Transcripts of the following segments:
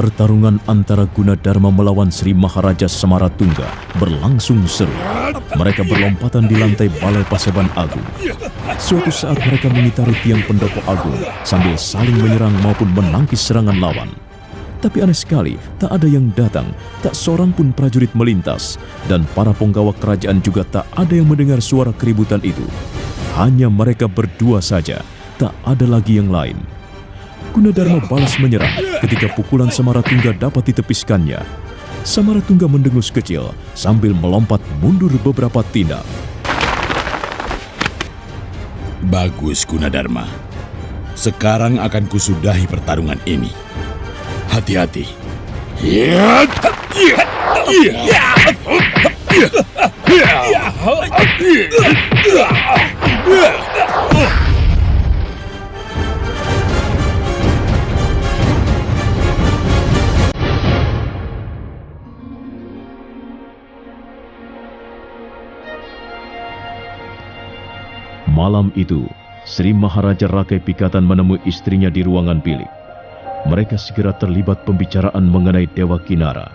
Pertarungan antara Gunadarma melawan Sri Maharaja Semaratungga berlangsung seru. Mereka berlompatan di lantai Balai Paseban Agung. Suatu saat mereka mengitari tiang pendopo agung sambil saling menyerang maupun menangkis serangan lawan. Tapi aneh sekali, tak ada yang datang, tak seorang pun prajurit melintas, dan para penggawa kerajaan juga tak ada yang mendengar suara keributan itu. Hanya mereka berdua saja, tak ada lagi yang lain. Gunadarma balas menyerang ketika pukulan Semaratungga dapat ditepiskannya. Semaratungga mendengus kecil sambil melompat mundur beberapa tindak. Bagus, Gunadarma. Sekarang akan kusudahi pertarungan ini. Hati-hati. Malam itu, Sri Maharaja Rakai Pikatan menemui istrinya di ruangan bilik. Mereka segera terlibat pembicaraan mengenai Dewa Kinara.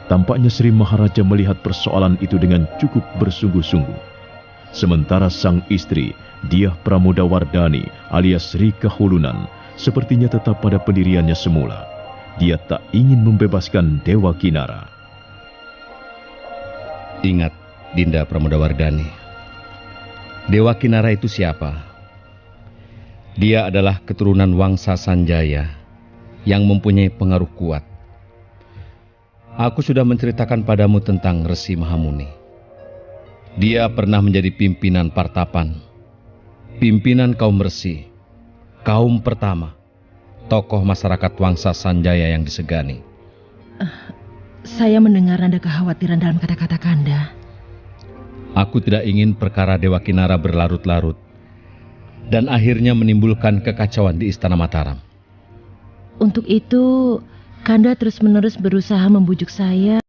Tampaknya Sri Maharaja melihat persoalan itu dengan cukup bersungguh-sungguh. Sementara sang istri, Diah Pramodawardhani alias Sri Kahulunan, sepertinya tetap pada pendiriannya semula. Dia tak ingin membebaskan Dewa Kinara. Ingat, Dinda Pramodawardhani. Dewa Kinara itu siapa? Dia adalah keturunan Wangsa Sanjaya yang mempunyai pengaruh kuat. Aku sudah menceritakan padamu tentang Resi Mahamuni. Dia pernah menjadi pimpinan Partapan, pimpinan kaum Resi, kaum pertama, tokoh masyarakat Wangsa Sanjaya yang disegani. Saya mendengar ada kekhawatiran dalam kata-kata Kanda. Aku tidak ingin perkara Dewa Kinara berlarut-larut dan akhirnya menimbulkan kekacauan di Istana Mataram. Untuk itu, Kanda terus-menerus berusaha membujuk saya.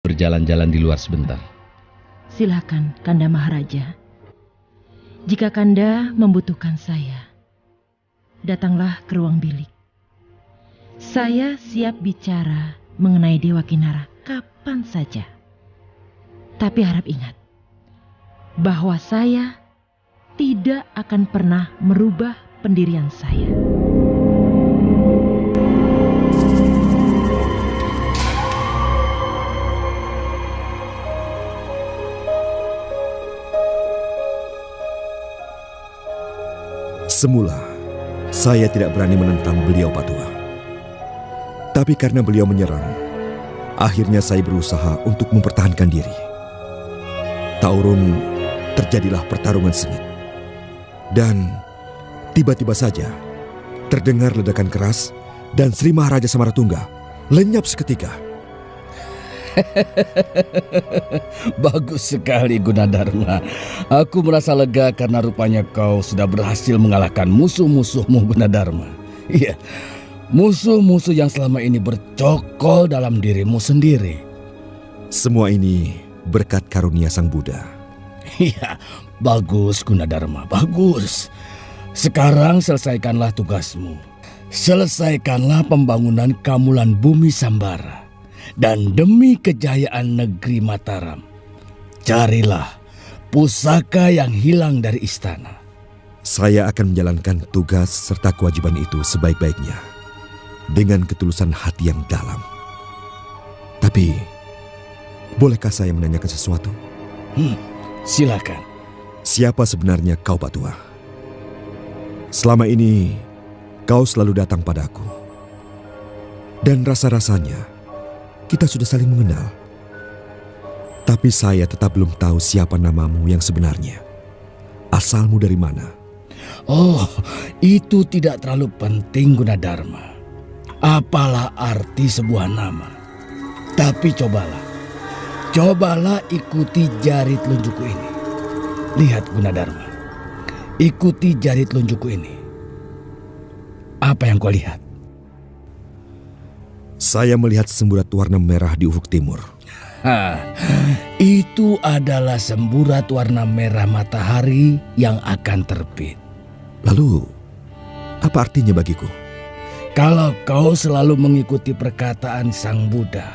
Berjalan-jalan di luar sebentar. Silakan, Kanda Maharaja. Jika Kanda membutuhkan saya, datanglah ke ruang bilik. Saya siap bicara mengenai Dewa Kinara kapan saja. Tapi harap ingat, bahwa saya tidak akan pernah merubah pendirian saya. Semula, saya tidak berani menentang beliau Patua. Tapi karena beliau menyerang, akhirnya saya berusaha untuk mempertahankan diri. Tak urung terjadilah pertarungan sengit. Dan tiba-tiba saja, Terdengar ledakan keras dan Sri Maharaja Samaratungga lenyap seketika. Bagus sekali Gunadarma. Aku merasa lega karena rupanya kau sudah berhasil mengalahkan musuh-musuhmu Gunadarma. Iya, musuh-musuh yang selama ini bercokol dalam dirimu sendiri. Semua ini berkat karunia Sang Buddha. Iya, bagus Gunadarma, bagus. Sekarang selesaikanlah tugasmu. Selesaikanlah pembangunan Kamulan Bumi Sambara. Dan demi kejayaan negeri Mataram, carilah pusaka yang hilang dari istana. Saya akan menjalankan tugas serta kewajiban itu sebaik-baiknya, dengan ketulusan hati yang dalam. Tapi, bolehkah saya menanyakan sesuatu? Silakan. Siapa sebenarnya kau, Pak Tua? Selama ini, kau selalu datang padaku. Dan rasa-rasanya, kita sudah saling mengenal. Tapi saya tetap belum tahu siapa namamu yang sebenarnya. Asalmu dari mana? Oh, itu tidak terlalu penting Gunadarma. Apalah arti sebuah nama. Tapi cobalah ikuti jari telunjukku ini. Lihat Gunadarma, ikuti jari telunjukku ini. Apa yang kau lihat? Saya melihat semburat warna merah di ufuk timur. Itu adalah semburat warna merah matahari yang akan terbit. Lalu, apa artinya bagiku? Kalau kau selalu mengikuti perkataan Sang Buddha,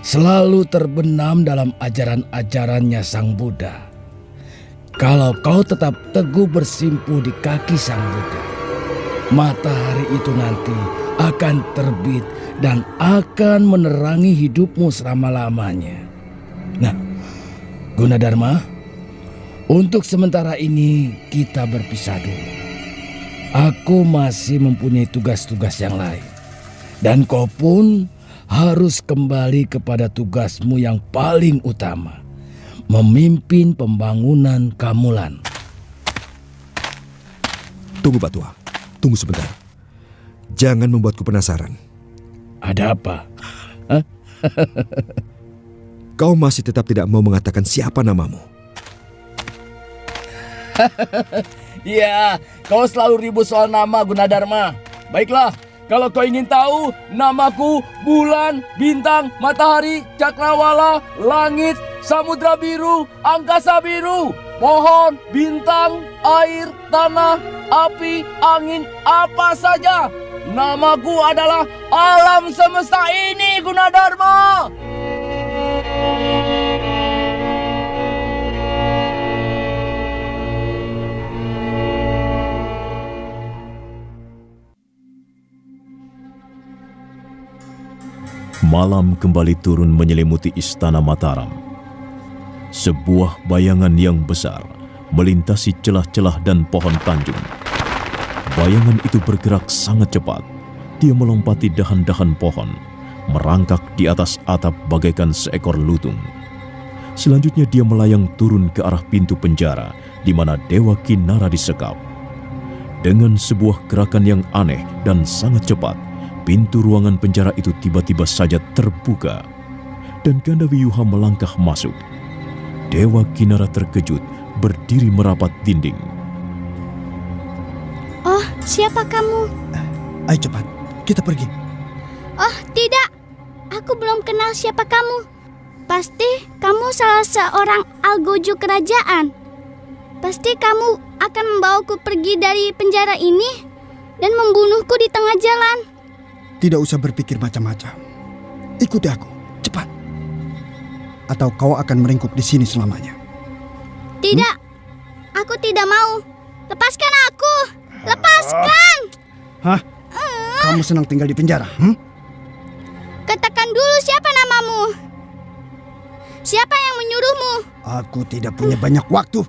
selalu terbenam dalam ajaran-ajarannya Sang Buddha, kalau kau tetap teguh bersimpuh di kaki Sang Buddha, matahari itu nanti akan terbit dan akan menerangi hidupmu selama-lamanya. Nah, Gunadarma, untuk sementara ini kita berpisah dulu. Aku masih mempunyai tugas-tugas yang lain. Dan kau pun harus kembali kepada tugasmu yang paling utama, memimpin pembangunan Kamulan. Tunggu Pak Tua, tunggu sebentar. Jangan membuatku penasaran. Ada apa? Kau masih tetap tidak mau mengatakan siapa namamu. Ya, kau selalu ribut soal nama Gunadarma. Baiklah, kalau kau ingin tahu, namaku bulan, bintang, matahari, cakrawala, langit, samudra biru, angkasa biru, pohon, bintang, air, tanah, api, angin, apa saja. Namaku adalah alam semesta ini, Gunadarma. Malam kembali turun menyelimuti istana Mataram. Sebuah bayangan yang besar melintasi celah-celah dan pohon tanjung. Bayangan itu bergerak sangat cepat. Dia melompati dahan-dahan pohon, merangkak di atas atap bagaikan seekor lutung. Selanjutnya dia melayang turun ke arah pintu penjara di mana Dewa Kinara disekap. Dengan sebuah gerakan yang aneh dan sangat cepat, pintu ruangan penjara itu tiba-tiba saja terbuka dan Gandawiyuha melangkah masuk. Dewa Kinara terkejut, berdiri merapat dinding. Oh, siapa kamu? Ayo cepat, kita pergi. Oh, tidak. Aku belum kenal siapa kamu. Pasti kamu salah seorang algojo kerajaan. Pasti kamu akan membawaku pergi dari penjara ini dan membunuhku di tengah jalan. Tidak usah berpikir macam-macam. Ikuti aku, cepat. Atau kau akan meringkuk di sini selamanya. Tidak, aku tidak mau. Lepaskan aku. Lepaskan! Hah? Kamu senang tinggal di penjara? Katakan dulu siapa namamu? Siapa yang menyuruhmu? Aku tidak punya banyak waktu.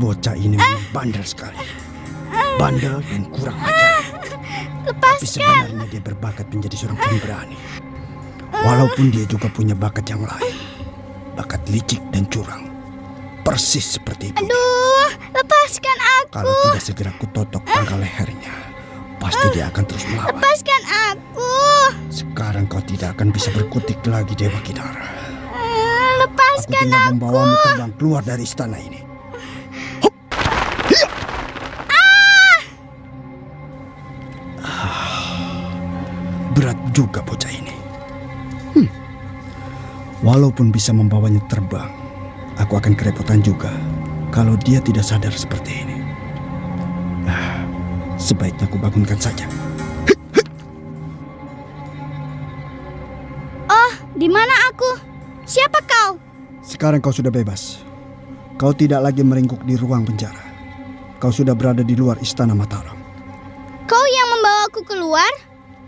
Bocah ini memang bandel sekali. Bandel dan kurang ajar. Tapi sebenarnya dia berbakat menjadi seorang pemberani. Walaupun dia juga punya bakat yang lain. Bakat licik dan curang. persis seperti ibunya. Aduh, lepaskan aku. Kalau tidak segera kutotok pangkal lehernya, pasti dia akan terus melawan. Lepaskan aku. Sekarang kau tidak akan bisa berkutik lagi, Dewa Kinara. Aku Lepaskan tinggal aku. membawamu terbang keluar dari istana ini. Berat juga bocah ini. Walaupun bisa membawanya terbang, aku akan kerepotan juga kalau dia tidak sadar seperti ini. Sebaiknya aku bangunkan saja. Oh, di mana aku? Siapa kau? Sekarang kau sudah bebas. Kau tidak lagi meringkuk di ruang penjara. Kau sudah berada di luar istana Mataram. Kau yang membawaku keluar?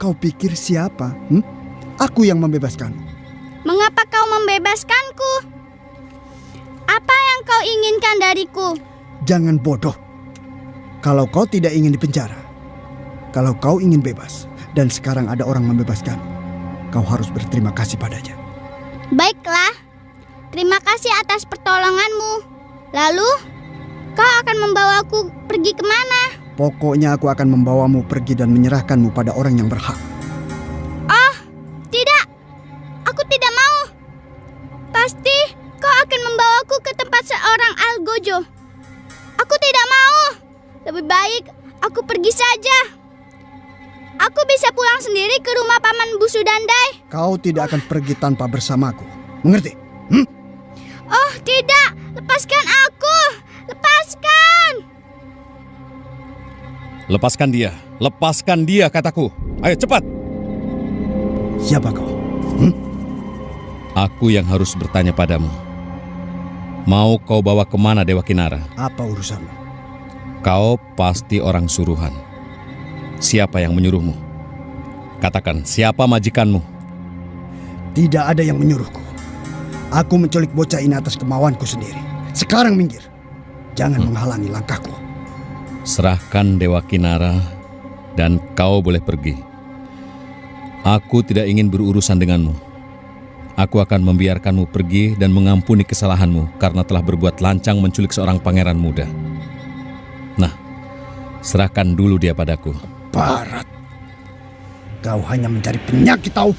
Kau pikir siapa? Aku yang membebaskanmu. Mengapa kau membebaskanku? Apa yang kau inginkan dariku? Jangan bodoh. Kalau kau tidak ingin dipenjara, kalau kau ingin bebas, dan sekarang ada orang membebaskan, kau harus berterima kasih padanya. Baiklah, terima kasih atas pertolonganmu. Lalu, kau akan membawaku pergi kemana? Pokoknya aku akan membawamu pergi dan menyerahkanmu pada orang yang berhak. Oh, tidak. Aku tidak mau. Pasti kau akan membawaku ke tempat seorang Algojo. Aku tidak mau. Lebih baik aku pergi saja. Aku bisa pulang sendiri ke rumah Paman Busudandai. Kau tidak akan pergi tanpa bersamaku. Mengerti? Oh, tidak. Lepaskan aku. Lepaskan. Lepaskan dia kataku. Ayo cepat. Siapa kau? Aku yang harus bertanya padamu. Mau kau bawa kemana Dewa Kinara? Apa urusanmu? Kau pasti orang suruhan. Siapa yang menyuruhmu? Katakan, siapa majikanmu? Tidak ada yang menyuruhku. Aku menculik bocah ini atas kemauanku sendiri. Sekarang minggir. Jangan menghalangi langkahku. Serahkan Dewa Kinara dan kau boleh pergi. Aku tidak ingin berurusan denganmu. Aku akan membiarkanmu pergi dan mengampuni kesalahanmu karena telah berbuat lancang menculik seorang pangeran muda. Nah, serahkan dulu dia padaku. Barat. Kau hanya mencari penyakit tahu?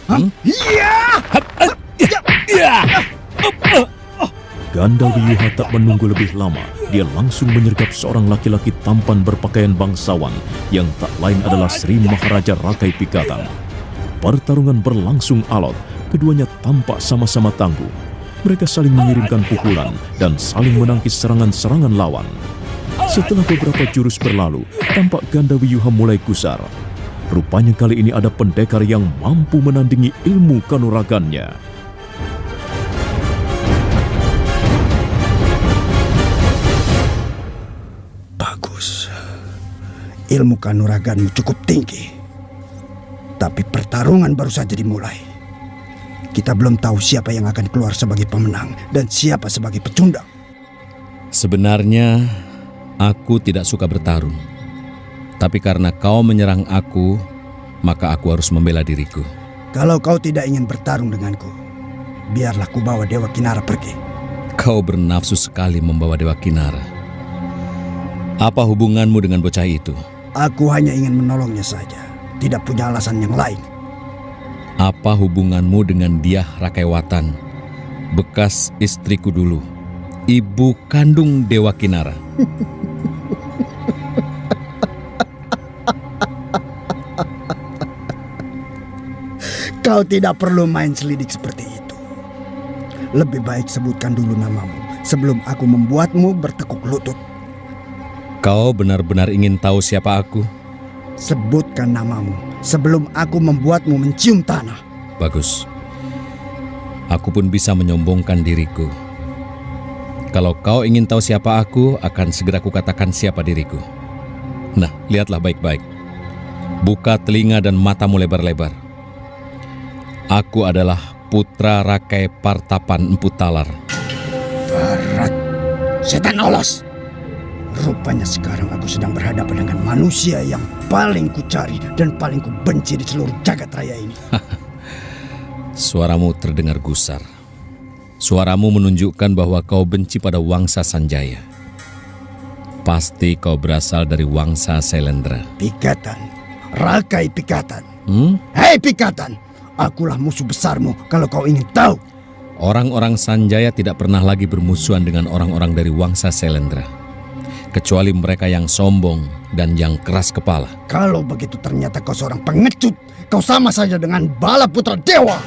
Ganda Wiyuha tak menunggu lebih lama. Dia langsung menyergap seorang laki-laki tampan berpakaian bangsawan yang tak lain adalah Sri Maharaja Rakai Pikatan. Pertarungan berlangsung alot. Keduanya tampak sama-sama tangguh. Mereka saling mengirimkan pukulan dan saling menangkis serangan-serangan lawan. Setelah beberapa jurus berlalu, tampak Ganda Wiyuha mulai gusar. Rupanya kali ini ada pendekar yang mampu menandingi ilmu kanuragannya. Bagus. Ilmu kanuraganmu cukup tinggi. Tapi pertarungan baru saja dimulai. Kita belum tahu siapa yang akan keluar sebagai pemenang dan siapa sebagai pecundang. Sebenarnya aku tidak suka bertarung. Tapi karena kau menyerang aku, maka aku harus membela diriku. Kalau kau tidak ingin bertarung denganku, biarlah ku bawa Dewa Kinara pergi. Kau bernafsu sekali membawa Dewa Kinara. Apa hubunganmu dengan bocah itu? Aku hanya ingin menolongnya saja. Tidak punya alasan yang lain. Apa hubunganmu dengan Diah Rakaiwatan, bekas istriku dulu, ibu kandung Dewa Kinara? Kau tidak perlu main selidik seperti itu. Lebih baik sebutkan dulu namamu sebelum aku membuatmu bertekuk lutut. Kau benar-benar ingin tahu siapa aku? Sebutkan namamu sebelum aku membuatmu mencium tanah. Bagus. Aku pun bisa menyombongkan diriku. Kalau kau ingin tahu siapa aku, akan segera kukatakan siapa diriku. Nah, lihatlah baik-baik. Buka telinga dan matamu lebar-lebar. Aku adalah putra Rakai Partapan Empu Talar. Barat, setan olos. Rupanya sekarang aku sedang berhadapan dengan manusia yang paling kucari dan paling kubenci di seluruh jagat raya ini. Suaramu terdengar gusar. Suaramu menunjukkan bahwa kau benci pada Wangsa Sanjaya. Pasti kau berasal dari Wangsa Sailendra. Pikatan, Rakai Pikatan. Hmm? Hei Pikatan, akulah musuh besarmu kalau kau ingin tahu. Orang-orang Sanjaya tidak pernah lagi bermusuhan dengan orang-orang dari Wangsa Sailendra. Kecuali mereka yang sombong dan yang keras kepala. Kalau begitu ternyata kau seorang pengecut, kau sama saja dengan Bala Putra Dewa.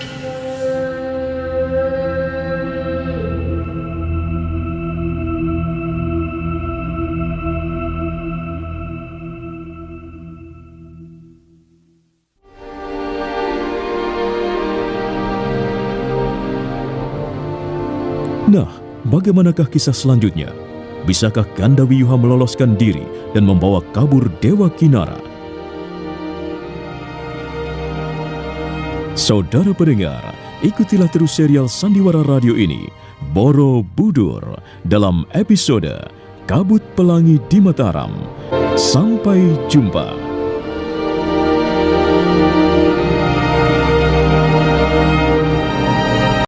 Nah, bagaimanakah kisah selanjutnya? Bisakah Ganda Wiyuha meloloskan diri dan membawa kabur Dewa Kinara? Saudara pendengar, ikutilah terus serial Sandiwara Radio ini, Borobudur, dalam episode Kabut Pelangi di Mataram. Sampai jumpa.